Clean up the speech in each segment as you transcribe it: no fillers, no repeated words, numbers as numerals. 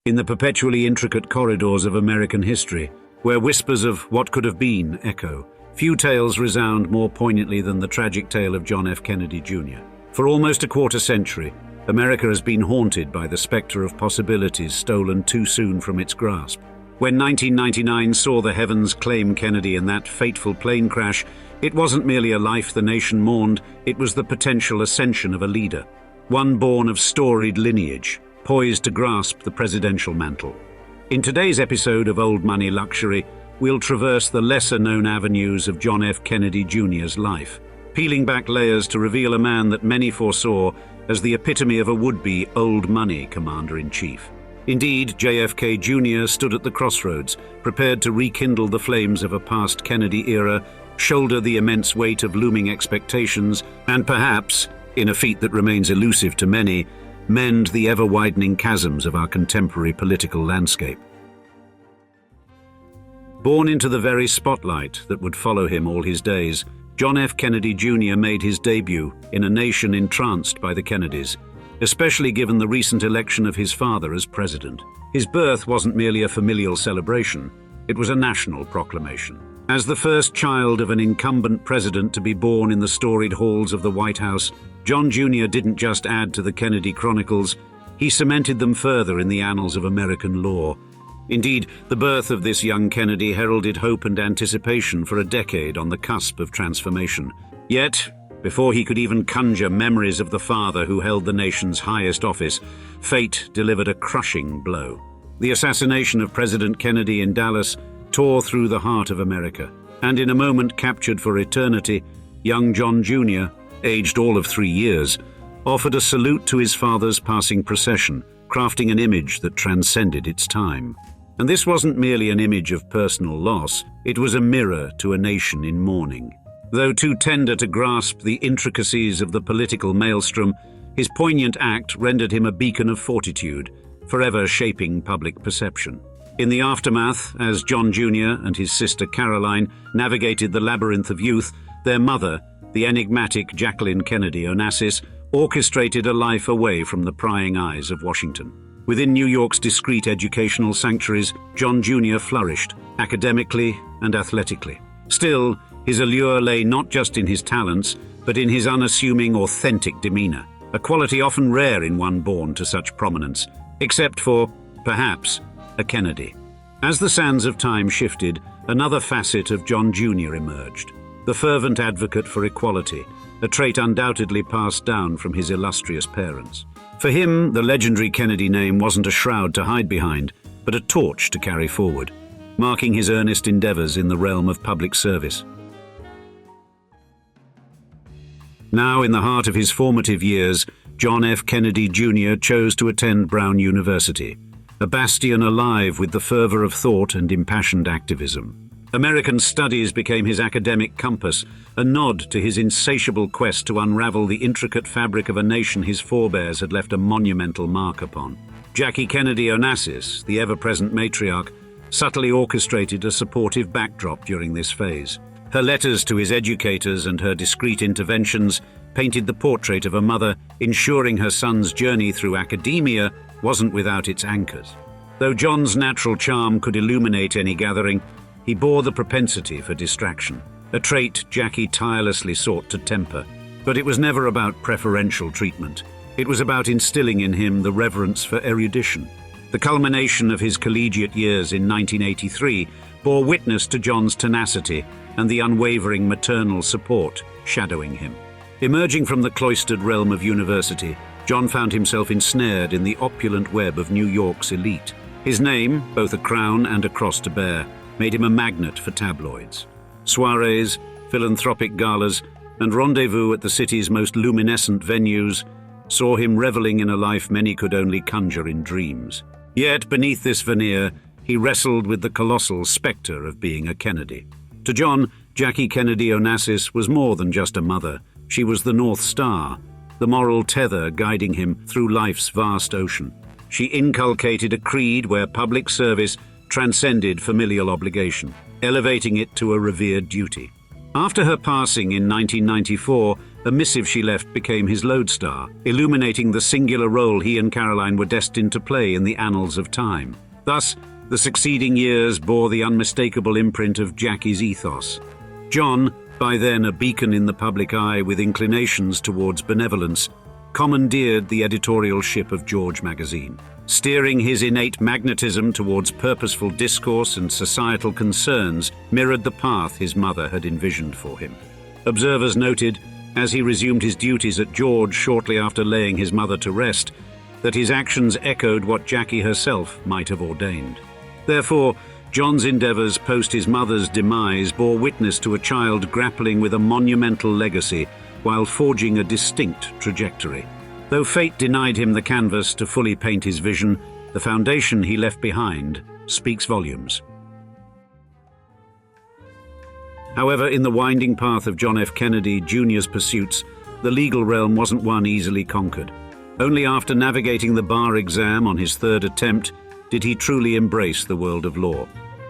in the perpetually intricate corridors of American history, where whispers of what could have been echo. Few tales resound more poignantly than the tragic tale of John F. Kennedy Jr. For almost a quarter century, America has been haunted by the specter of possibilities stolen too soon from its grasp. When 1999 saw the heavens claim Kennedy in that fateful plane crash, it wasn't merely a life the nation mourned, it was the potential ascension of a leader, one born of storied lineage, poised to grasp the presidential mantle. In today's episode of Old Money Luxury, we'll traverse the lesser-known avenues of John F. Kennedy Jr.'s life, peeling back layers to reveal a man that many foresaw as the epitome of a would-be old money commander-in-chief. Indeed, JFK Jr. stood at the crossroads, prepared to rekindle the flames of a past Kennedy era, shoulder the immense weight of looming expectations, and perhaps, in a feat that remains elusive to many, mend the ever-widening chasms of our contemporary political landscape. Born into the very spotlight that would follow him all his days, John F. Kennedy Jr. made his debut in a nation entranced by the Kennedys, especially given the recent election of his father as president. His birth wasn't merely a familial celebration, it was a national proclamation. As the first child of an incumbent president to be born in the storied halls of the White House, John Jr. didn't just add to the Kennedy chronicles, he cemented them further in the annals of American law. Indeed, the birth of this young Kennedy heralded hope and anticipation for a decade on the cusp of transformation. Yet, before he could even conjure memories of the father who held the nation's highest office, fate delivered a crushing blow. The assassination of President Kennedy in Dallas tore through the heart of America, and in a moment captured for eternity, young John Jr., aged all of 3 years, offered a salute to his father's passing procession, crafting an image that transcended its time. And this wasn't merely an image of personal loss, it was a mirror to a nation in mourning. Though too tender to grasp the intricacies of the political maelstrom, his poignant act rendered him a beacon of fortitude, forever shaping public perception. In the aftermath, as John Jr. and his sister Caroline navigated the labyrinth of youth, their mother, the enigmatic Jacqueline Kennedy Onassis, orchestrated a life away from the prying eyes of Washington. Within New York's discreet educational sanctuaries, John Jr. flourished, academically and athletically. Still, his allure lay not just in his talents, but in his unassuming, authentic demeanor, a quality often rare in one born to such prominence, except for, perhaps, a Kennedy. As the sands of time shifted, another facet of John Jr. emerged, the fervent advocate for equality, a trait undoubtedly passed down from his illustrious parents. For him, the legendary Kennedy name wasn't a shroud to hide behind, but a torch to carry forward, marking his earnest endeavors in the realm of public service. Now, in the heart of his formative years, John F. Kennedy Jr. chose to attend Brown University, a bastion alive with the fervor of thought and impassioned activism. American studies became his academic compass, a nod to his insatiable quest to unravel the intricate fabric of a nation his forebears had left a monumental mark upon. Jackie Kennedy Onassis, the ever-present matriarch, subtly orchestrated a supportive backdrop during this phase. Her letters to his educators and her discreet interventions painted the portrait of a mother ensuring her son's journey through academia wasn't without its anchors. Though John's natural charm could illuminate any gathering, he bore the propensity for distraction, a trait Jackie tirelessly sought to temper. But it was never about preferential treatment. It was about instilling in him the reverence for erudition. The culmination of his collegiate years in 1983 bore witness to John's tenacity and the unwavering maternal support shadowing him. Emerging from the cloistered realm of university, John found himself ensnared in the opulent web of New York's elite. His name, both a crown and a cross to bear, made him a magnet for tabloids. Soirees, philanthropic galas, and rendezvous at the city's most luminescent venues saw him reveling in a life many could only conjure in dreams. Yet, beneath this veneer, he wrestled with the colossal specter of being a Kennedy. To John, Jackie Kennedy Onassis was more than just a mother. She was the North Star, the moral tether guiding him through life's vast ocean. She inculcated a creed where public service transcended familial obligation, elevating it to a revered duty. After her passing in 1994, A missive she left became his lodestar, illuminating the singular role he and Caroline were destined to play in the annals of time. Thus, the succeeding years bore the unmistakable imprint of Jackie's ethos. John, by then a beacon in the public eye with inclinations towards benevolence, commandeered the editorial ship of George magazine. Steering his innate magnetism towards purposeful discourse and societal concerns mirrored the path his mother had envisioned for him. Observers noted, as he resumed his duties at George shortly after laying his mother to rest, that his actions echoed what Jackie herself might have ordained. Therefore, John's endeavours post his mother's demise bore witness to a child grappling with a monumental legacy while forging a distinct trajectory. Though fate denied him the canvas to fully paint his vision, the foundation he left behind speaks volumes. However, in the winding path of John F. Kennedy Jr.'s pursuits, the legal realm wasn't one easily conquered. Only after navigating the bar exam on his third attempt did he truly embrace the world of law.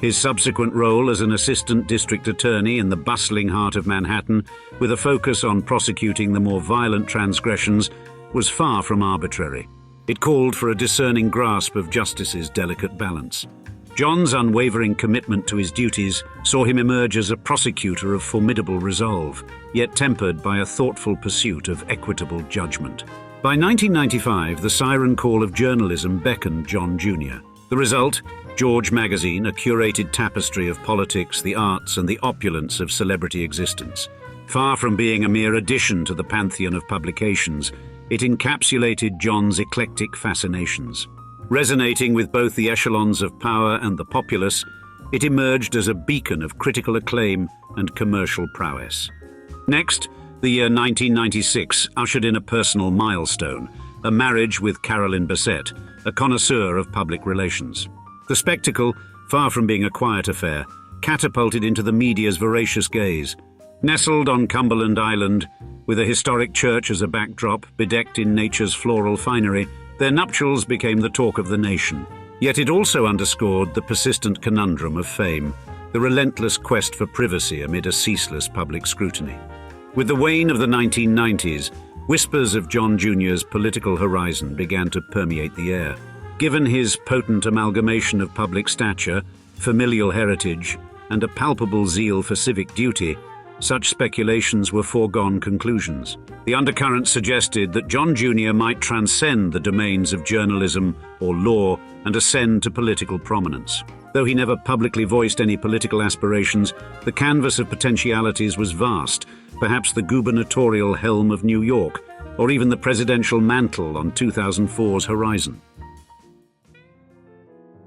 His subsequent role as an assistant district attorney in the bustling heart of Manhattan, with a focus on prosecuting the more violent transgressions, was far from arbitrary. It called for a discerning grasp of justice's delicate balance. John's unwavering commitment to his duties saw him emerge as a prosecutor of formidable resolve, yet tempered by a thoughtful pursuit of equitable judgment. By 1995, the siren call of journalism beckoned John Jr. The result? George magazine, a curated tapestry of politics, the arts, and the opulence of celebrity existence. Far from being a mere addition to the pantheon of publications, it encapsulated John's eclectic fascinations. Resonating with both the echelons of power and the populace, it emerged as a beacon of critical acclaim and commercial prowess. Next, the year 1996 ushered in a personal milestone, a marriage with Caroline Bessette, a connoisseur of public relations. The spectacle, far from being a quiet affair, catapulted into the media's voracious gaze. Nestled on Cumberland Island, with a historic church as a backdrop bedecked in nature's floral finery, their nuptials became the talk of the nation. Yet it also underscored the persistent conundrum of fame, the relentless quest for privacy amid a ceaseless public scrutiny. With the wane of the 1990s, whispers of John Jr.'s political horizon began to permeate the air. Given his potent amalgamation of public stature, familial heritage, and a palpable zeal for civic duty, such speculations were foregone conclusions. The undercurrent suggested that John Jr. might transcend the domains of journalism or law and ascend to political prominence. Though he never publicly voiced any political aspirations, the canvas of potentialities was vast, perhaps the gubernatorial helm of New York, or even the presidential mantle on 2004's horizon.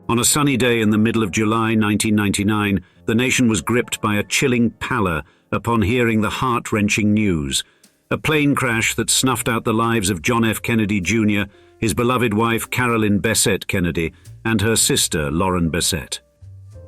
On a sunny day in the middle of July 1999, the nation was gripped by a chilling pallor upon hearing the heart-wrenching news. A plane crash that snuffed out the lives of John F. Kennedy Jr., his beloved wife Caroline Bessette-Kennedy, and her sister Lauren Bessette.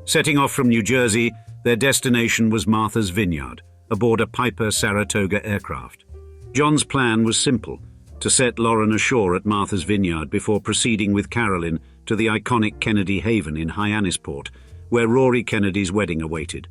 Setting off from New Jersey, their destination was Martha's Vineyard, aboard a Piper Saratoga aircraft. John's plan was simple: to set Lauren ashore at Martha's Vineyard before proceeding with Caroline to the iconic Kennedy Haven in Hyannisport, where Rory Kennedy's wedding awaited.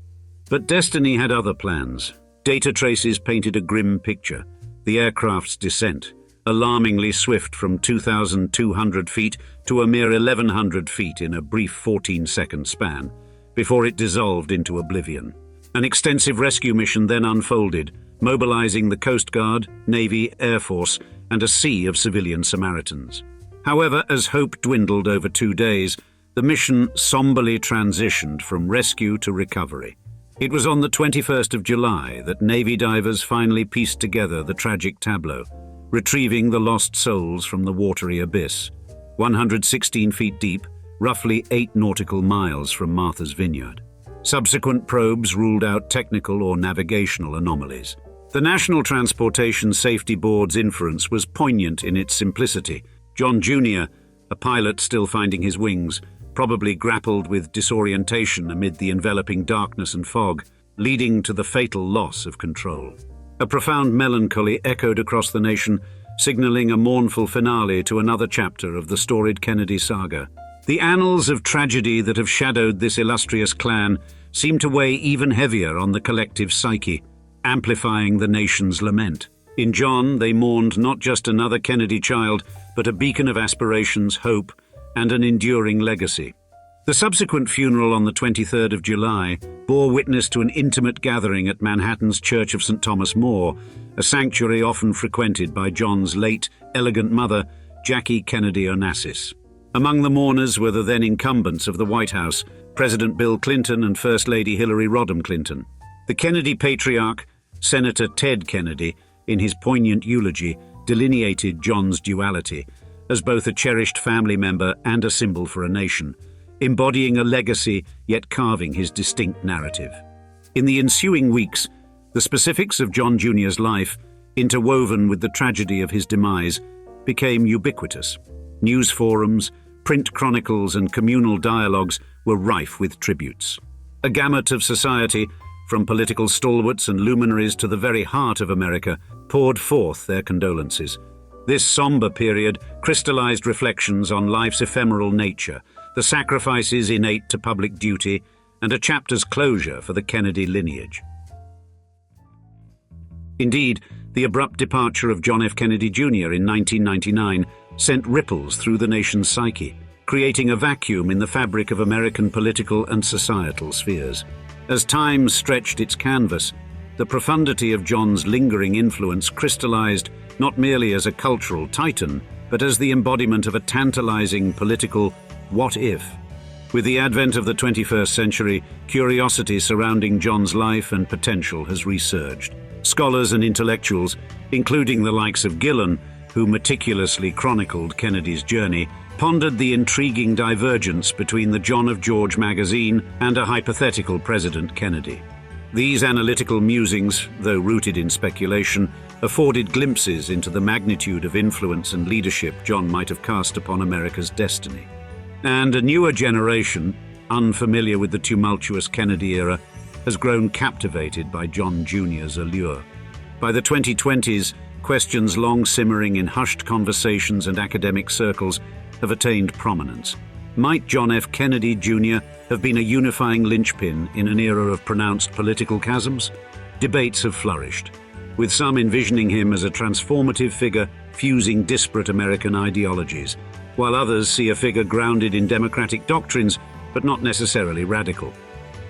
But destiny had other plans. Data traces painted a grim picture. The aircraft's descent, alarmingly swift from 2,200 feet to a mere 1,100 feet in a brief 14-second span, before it dissolved into oblivion. An extensive rescue mission then unfolded, mobilizing the Coast Guard, Navy, Air Force, and a sea of civilian Samaritans. However, as hope dwindled over 2 days, the mission somberly transitioned from rescue to recovery. It was on the 21st of July that Navy divers finally pieced together the tragic tableau, retrieving the lost souls from the watery abyss, 116 feet deep, roughly 8 nautical miles from Martha's Vineyard. Subsequent probes ruled out technical or navigational anomalies. The National Transportation Safety Board's inference was poignant in its simplicity. John Jr., a pilot still finding his wings, probably grappled with disorientation amid the enveloping darkness and fog, leading to the fatal loss of control. A profound melancholy echoed across the nation, signaling a mournful finale to another chapter of the storied Kennedy saga. The annals of tragedy that have shadowed this illustrious clan seem to weigh even heavier on the collective psyche, amplifying the nation's lament. In John, they mourned not just another Kennedy child, but a beacon of aspirations, hope, and an enduring legacy. The subsequent funeral on the 23rd of July bore witness to an intimate gathering at Manhattan's Church of St. Thomas More, a sanctuary often frequented by John's late, elegant mother, Jackie Kennedy Onassis. Among the mourners were the then incumbents of the White House, President Bill Clinton and First Lady Hillary Rodham Clinton. The Kennedy patriarch, Senator Ted Kennedy, in his poignant eulogy, delineated John's duality as both a cherished family member and a symbol for a nation, embodying a legacy yet carving his distinct narrative. In the ensuing weeks, the specifics of John Jr.'s life, interwoven with the tragedy of his demise, became ubiquitous. News forums, print chronicles, and communal dialogues were rife with tributes. A gamut of society, from political stalwarts and luminaries to the very heart of America, poured forth their condolences. This somber period crystallized reflections on life's ephemeral nature, the sacrifices innate to public duty, and a chapter's closure for the Kennedy lineage. Indeed, the abrupt departure of John F. Kennedy Jr. in 1999 sent ripples through the nation's psyche, creating a vacuum in the fabric of American political and societal spheres. As time stretched its canvas, the profundity of John's lingering influence crystallized not merely as a cultural titan, but as the embodiment of a tantalizing political what if. With the advent of the 21st century, curiosity surrounding John's life and potential has resurged. Scholars and intellectuals, including the likes of Gillen, who meticulously chronicled Kennedy's journey, pondered the intriguing divergence between the John of George magazine and a hypothetical President Kennedy. These analytical musings, though rooted in speculation, afforded glimpses into the magnitude of influence and leadership John might have cast upon America's destiny. And a newer generation, unfamiliar with the tumultuous Kennedy era, has grown captivated by John Jr.'s allure. By the 2020s, questions long simmering in hushed conversations and academic circles have attained prominence. Might John F. Kennedy Jr. have been a unifying linchpin in an era of pronounced political chasms? Debates have flourished, with some envisioning him as a transformative figure fusing disparate American ideologies, while others see a figure grounded in democratic doctrines, but not necessarily radical.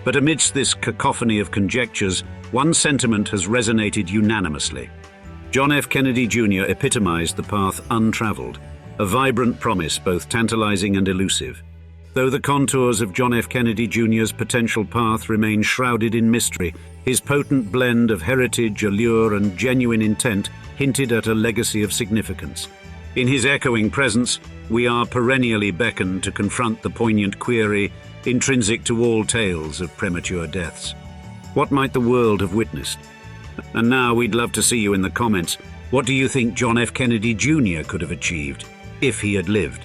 But amidst this cacophony of conjectures, one sentiment has resonated unanimously. John F. Kennedy Jr. epitomized the path untraveled, a vibrant promise both tantalizing and elusive. Though the contours of John F. Kennedy Jr.'s potential path remain shrouded in mystery, his potent blend of heritage, allure, and genuine intent hinted at a legacy of significance. In his echoing presence, we are perennially beckoned to confront the poignant query intrinsic to all tales of premature deaths. What might the world have witnessed? And now we'd love to see you in the comments. What do you think John F. Kennedy Jr. could have achieved, if he had lived?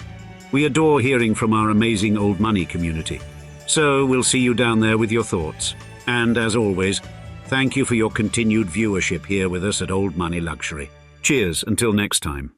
We adore hearing from our amazing Old Money community. So we'll see you down there with your thoughts. And as always, thank you for your continued viewership here with us at Old Money Luxury. Cheers until next time.